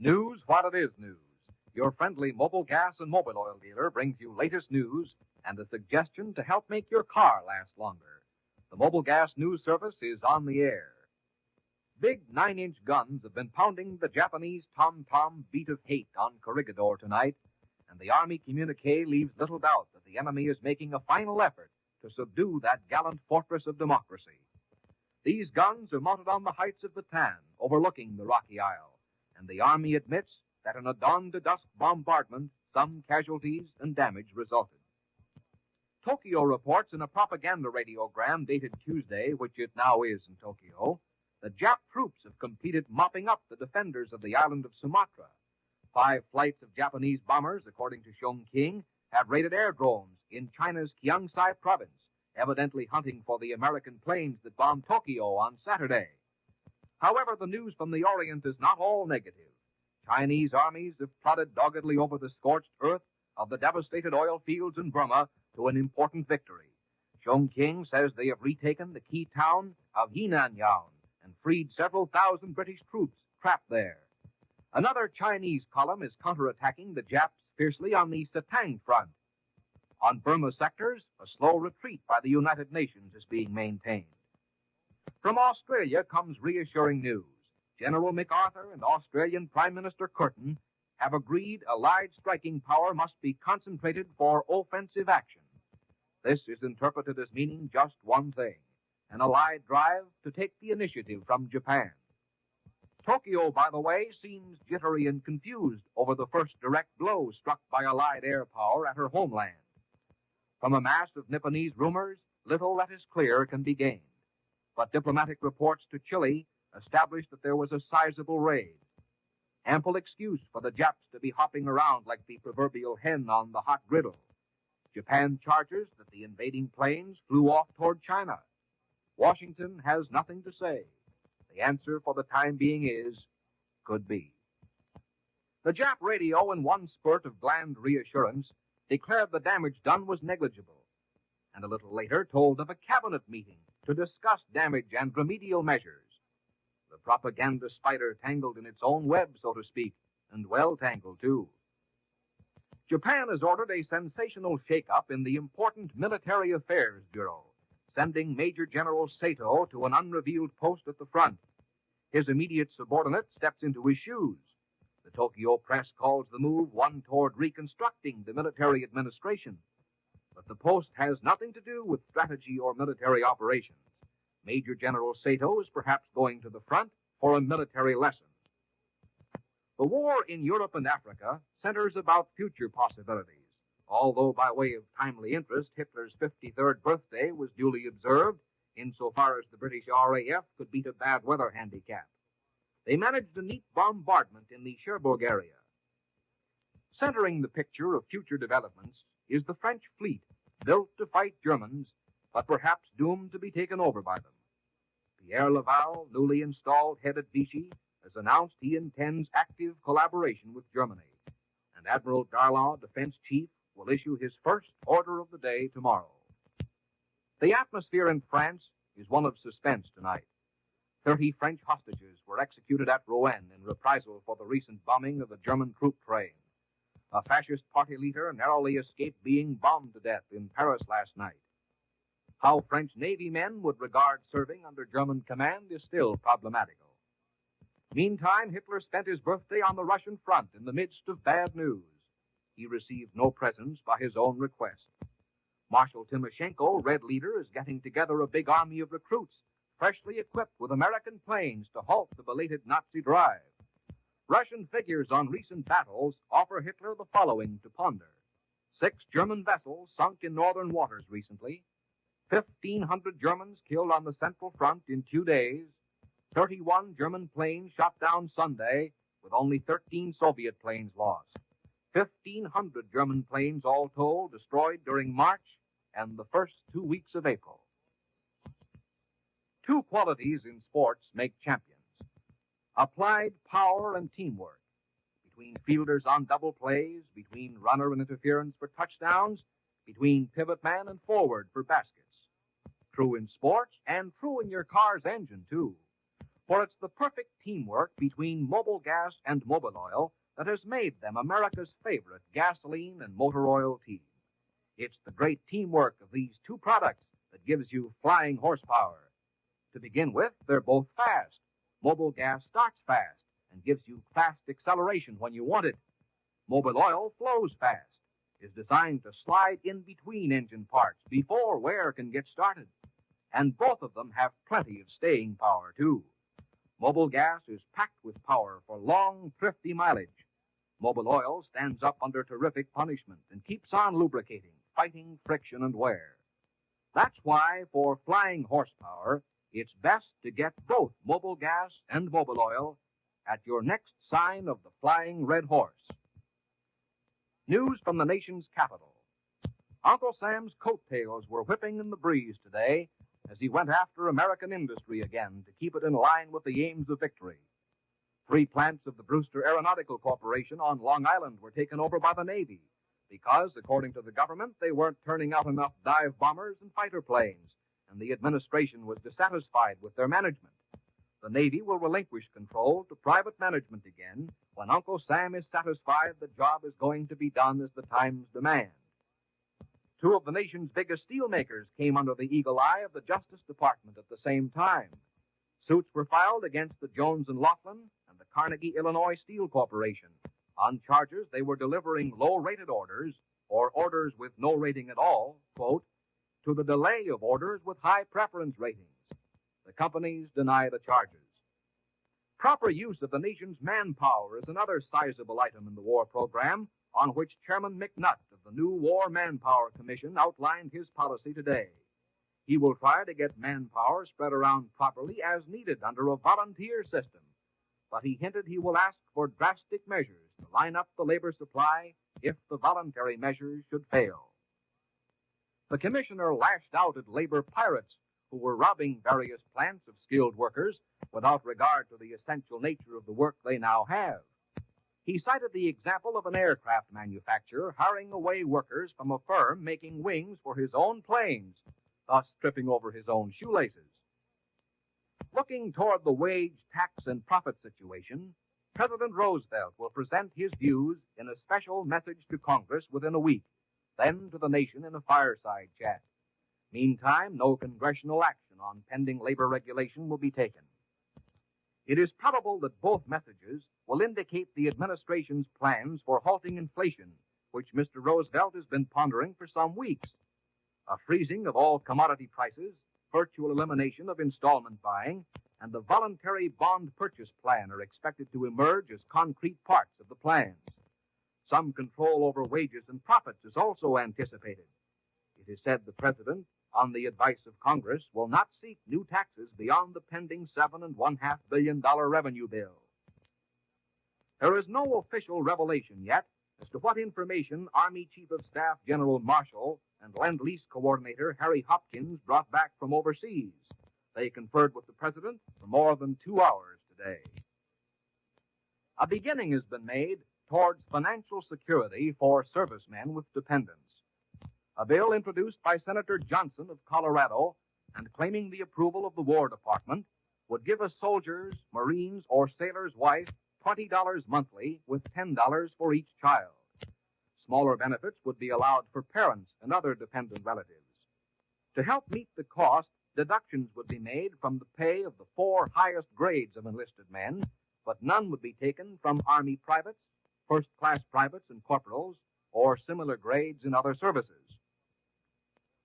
News while it is news. Your friendly Mobil gas and mobile oil dealer brings you latest news and a suggestion to help make your car last longer. The Mobil Gas News Service is on the air. Big 9-inch guns have been pounding the Japanese tom-tom beat of hate on Corregidor tonight, and the Army communique leaves little doubt that the enemy is making a final effort to subdue that gallant fortress of democracy. These guns are mounted on the heights of Bataan, overlooking the Rocky Isle, and the Army admits that in a dawn-to-dusk bombardment, some casualties and damage resulted. Tokyo reports in a propaganda radiogram dated Tuesday, which it now is in Tokyo, that Jap troops have completed mopping up the defenders of the island of Sumatra. 5 flights of Japanese bombers, according to Chongqing, have raided airdromes in China's Gyeongsai province, evidently hunting for the American planes that bombed Tokyo on Saturday. However, the news from the Orient is not all negative. Chinese armies have plodded doggedly over the scorched earth of the devastated oil fields in Burma to an important victory. Chongqing says they have retaken the key town of Yinanyang and freed several thousand British troops trapped there. Another Chinese column is counterattacking the Japs fiercely on the Setang front. On Burma sectors, a slow retreat by the United Nations is being maintained. From Australia comes reassuring news. General MacArthur and Australian Prime Minister Curtin have agreed Allied striking power must be concentrated for offensive action. This is interpreted as meaning just one thing: an Allied drive to take the initiative from Japan. Tokyo, by the way, seems jittery and confused over the first direct blow struck by Allied air power at her homeland. From a mass of Nipponese rumors, little that is clear can be gained. But diplomatic reports to Chile established that there was a sizable raid. Ample excuse for the Japs to be hopping around like the proverbial hen on the hot griddle. Japan charges that the invading planes flew off toward China. Washington has nothing to say. The answer for the time being is, could be. The Jap radio, in one spurt of bland reassurance, declared the damage done was negligible, and a little later told of a cabinet meeting to discuss damage and remedial measures. The propaganda spider tangled in its own web, so to speak, and well tangled, too. Japan has ordered a sensational shake-up in the important Military Affairs Bureau, sending Major General Sato to an unrevealed post at the front. His immediate subordinate steps into his shoes. The Tokyo press calls the move one toward reconstructing the military administration. But the post has nothing to do with strategy or military operations. Major General Sato is perhaps going to the front for a military lesson. The war in Europe and Africa centers about future possibilities, although by way of timely interest, Hitler's 53rd birthday was duly observed, insofar as the British RAF could beat a bad weather handicap. They managed a neat bombardment in the Cherbourg area. Centering the picture of future developments is the French fleet, built to fight Germans, but perhaps doomed to be taken over by them. Pierre Laval, newly installed head at Vichy, has announced he intends active collaboration with Germany, and Admiral Darlan, defense chief, will issue his first order of the day tomorrow. The atmosphere in France is one of suspense tonight. 30 French hostages were executed at Rouen in reprisal for the recent bombing of a German troop train. A fascist party leader narrowly escaped being bombed to death in Paris last night. How French Navy men would regard serving under German command is still problematical. Meantime, Hitler spent his birthday on the Russian front in the midst of bad news. He received no presents by his own request. Marshal Timoshenko, Red Leader, is getting together a big army of recruits, freshly equipped with American planes to halt the belated Nazi drive. Russian figures on recent battles offer Hitler the following to ponder. 6 German vessels sunk in northern waters recently, 1,500 Germans killed on the Central Front in 2 days, 31 German planes shot down Sunday, with only 13 Soviet planes lost. 1,500 German planes, all told, destroyed during March and the first 2 weeks of April. 2 qualities in sports make champions: applied power and teamwork. Between fielders on double plays, between runner and interference for touchdowns, between pivot man and forward for baskets. True in sports and true in your car's engine, too. for it's the perfect teamwork between Mobil Gas and Mobil Oil that has made them America's favorite gasoline and motor oil team. It's the great teamwork of these two products that gives you flying horsepower. To begin with, they're both fast. Mobil Gas starts fast and gives you fast acceleration when you want it. Mobil Oil flows fast, is designed to slide in between engine parts before wear can get started. And both of them have plenty of staying power, too. Mobil Gas is packed with power for long, thrifty mileage. Mobil Oil stands up under terrific punishment and keeps on lubricating, fighting friction and wear. That's why, for flying horsepower, it's best to get both Mobil Gas and Mobil Oil at your next sign of the Flying Red Horse. News from the nation's capital. Uncle Sam's coattails were whipping in the breeze today as he went after American industry again to keep it in line with the aims of victory. 3 plants of the Brewster Aeronautical Corporation on Long Island were taken over by the Navy because, according to the government, they weren't turning out enough dive bombers and fighter planes, and the administration was dissatisfied with their management. The Navy will relinquish control to private management again when Uncle Sam is satisfied the job is going to be done as the times demand. 2 of the nation's biggest steelmakers came under the eagle eye of the Justice Department at the same time. Suits were filed against the Jones & Laughlin and the Carnegie Illinois Steel Corporation on charges they were delivering low-rated orders, or orders with no rating at all, quote, to the delay of orders with high preference ratings. The companies deny the charges. Proper use of the nation's manpower is another sizable item in the war program, on which Chairman McNutt of the new War Manpower Commission outlined his policy today. He will try to get manpower spread around properly as needed under a volunteer system, but he hinted he will ask for drastic measures to line up the labor supply if the voluntary measures should fail. The commissioner lashed out at labor pirates who were robbing various plants of skilled workers without regard to the essential nature of the work they now have. He cited the example of an aircraft manufacturer hiring away workers from a firm making wings for his own planes, thus tripping over his own shoelaces. Looking toward the wage, tax, and profit situation, President Roosevelt will present his views in a special message to Congress within a week, then to the nation in a fireside chat. Meantime, no congressional action on pending labor regulation will be taken. It is probable that both messages will indicate the administration's plans for halting inflation, which Mr. Roosevelt has been pondering for some weeks. A freezing of all commodity prices, virtual elimination of installment buying, and the voluntary bond purchase plan are expected to emerge as concrete parts of the plans. Some control over wages and profits is also anticipated. It is said the President, on the advice of Congress, will not seek new taxes beyond the pending $7.5 billion revenue bill. There is no official revelation yet as to what information Army Chief of Staff General Marshall and Lend-Lease Coordinator Harry Hopkins brought back from overseas. They conferred with the President for more than 2 hours today. A beginning has been made towards financial security for servicemen with dependents. A bill introduced by Senator Johnson of Colorado and claiming the approval of the War Department would give a soldier's, Marine's, or sailor's wife $20 monthly with $10 for each child. Smaller benefits would be allowed for parents and other dependent relatives. To help meet the cost, deductions would be made from the pay of the 4 highest grades of enlisted men, but none would be taken from Army privates, first-class privates and corporals, or similar grades in other services.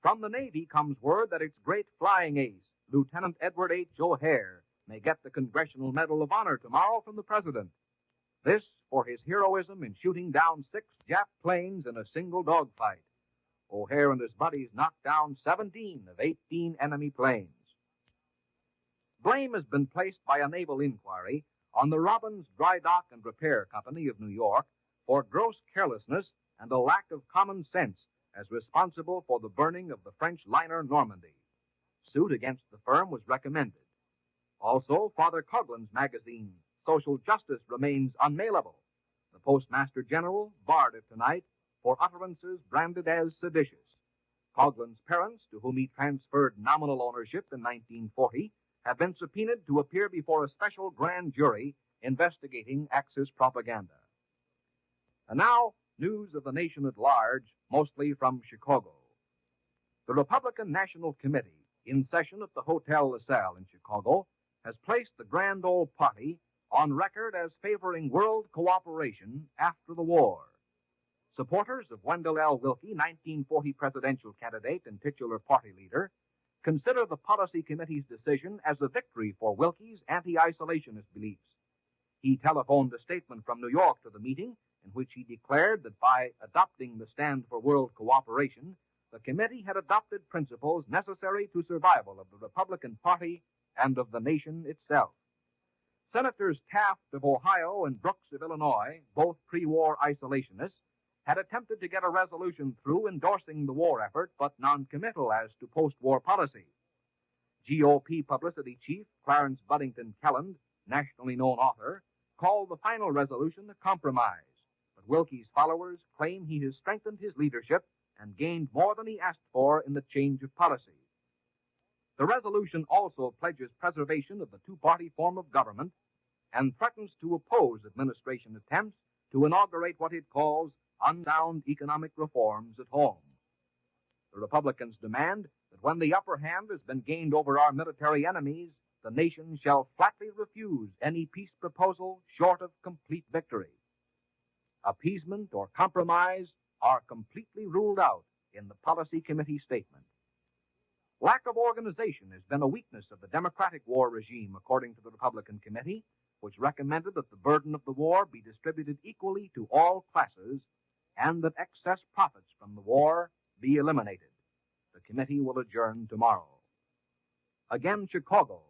From the Navy comes word that its great flying ace, Lieutenant Edward H. O'Hare, may get the Congressional Medal of Honor tomorrow from the President. This for his heroism in shooting down 6 Jap planes in a single dogfight. O'Hare and his buddies knocked down 17 of 18 enemy planes. Blame has been placed by a naval inquiry on the Robbins Dry Dock and Repair Company of New York for gross carelessness and a lack of common sense as responsible for the burning of the French liner Normandy. Suit against the firm was recommended. Also, Father Coughlin's magazine, Social Justice, remains unmailable. The Postmaster General barred it tonight for utterances branded as seditious. Coughlin's parents, to whom he transferred nominal ownership in 1940, have been subpoenaed to appear before a special grand jury investigating Axis propaganda. And now, news of the nation at large, mostly from Chicago. The Republican National Committee, in session at the Hotel LaSalle in Chicago, has placed the Grand Ole Party on record as favoring world cooperation after the war. Supporters of Wendell L. Willkie, 1940 presidential candidate and titular party leader, consider the Policy Committee's decision as a victory for Willkie's anti-isolationist beliefs. He telephoned a statement from New York to the meeting in which he declared that by adopting the stand for world cooperation, the committee had adopted principles necessary to survival of the Republican Party and of the nation itself. Senators Taft of Ohio and Brooks of Illinois, both pre-war isolationists, had attempted to get a resolution through endorsing the war effort, but non-committal as to post-war policy. GOP publicity chief Clarence Buddington Kelland, nationally known author, called the final resolution a compromise, but Willkie's followers claim he has strengthened his leadership and gained more than he asked for in the change of policy. The resolution also pledges preservation of the two-party form of government and threatens to oppose administration attempts to inaugurate what it calls unsound economic reforms at home. The Republicans demand that when the upper hand has been gained over our military enemies, the nation shall flatly refuse any peace proposal short of complete victory. Appeasement or compromise are completely ruled out in the Policy Committee statement. Lack of organization has been a weakness of the Democratic war regime, according to the Republican Committee, which recommended that the burden of the war be distributed equally to all classes and that excess profits from the war be eliminated. The committee will adjourn tomorrow. Again, Chicago.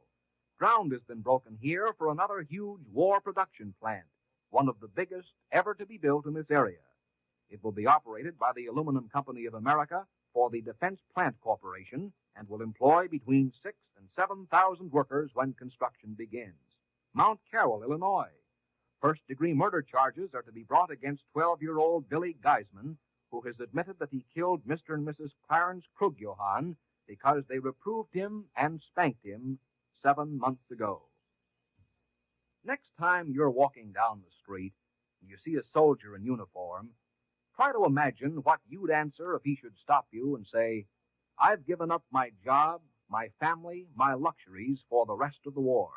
Ground has been broken here for another huge war production plant, one of the biggest ever to be built in this area. It will be operated by the Aluminum Company of America for the Defense Plant Corporation and will employ between 6,000 and 7,000 workers when construction begins. Mount Carroll, Illinois. First-degree murder charges are to be brought against 12-year-old Billy Geisman, who has admitted that he killed Mr. and Mrs. Clarence Krugjohann because they reproved him and spanked him 7 months ago. Next time you're walking down the street and you see a soldier in uniform, try to imagine what you'd answer if he should stop you and say, "I've given up my job, my family, my luxuries for the rest of the war.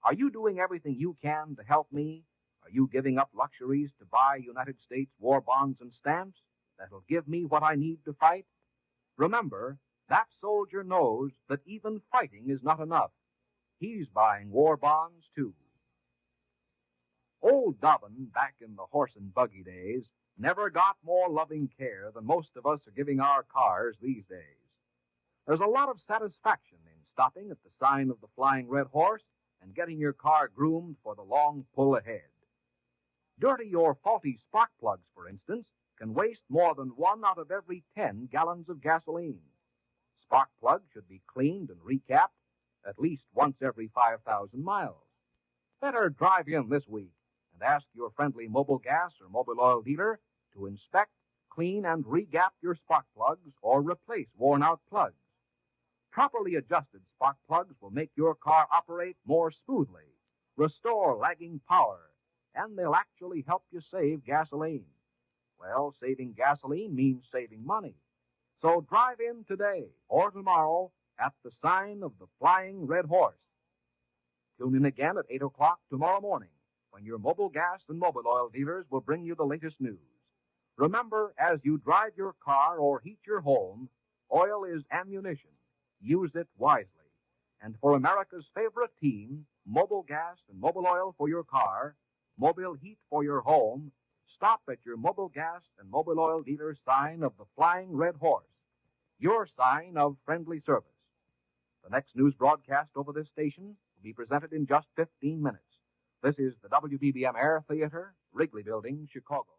Are you doing everything you can to help me? Are you giving up luxuries to buy United States war bonds and stamps that'll give me what I need to fight?" Remember, that soldier knows that even fighting is not enough. He's buying war bonds, too. Old Dobbin, back in the horse and buggy days, never got more loving care than most of us are giving our cars these days. There's a lot of satisfaction in stopping at the sign of the Flying Red Horse and getting your car groomed for the long pull ahead. Dirty or faulty spark plugs, for instance, can waste more than 1 out of every 10 gallons of gasoline. Spark plugs should be cleaned and recapped at least once every 5,000 miles. Better drive in this week and ask your friendly Mobil Gas or Mobil Oil dealer to inspect, clean, and regap your spark plugs or replace worn-out plugs. Properly adjusted spark plugs will make your car operate more smoothly, restore lagging power, and they'll actually help you save gasoline. Well, saving gasoline means saving money. So drive in today or tomorrow at the sign of the Flying Red Horse. Tune in again at 8 o'clock tomorrow morning when your Mobil Gas and Mobil Oil dealers will bring you the latest news. Remember, as you drive your car or heat your home, oil is ammunition. Use it wisely. And for America's favorite team, Mobil Gas and Mobil Oil for your car, Mobil Heat for your home, stop at your Mobil Gas and Mobil Oil dealer's sign of the Flying Red Horse, your sign of friendly service. The next news broadcast over this station will be presented in just 15 minutes. This is the WBBM Air Theater, Wrigley Building, Chicago.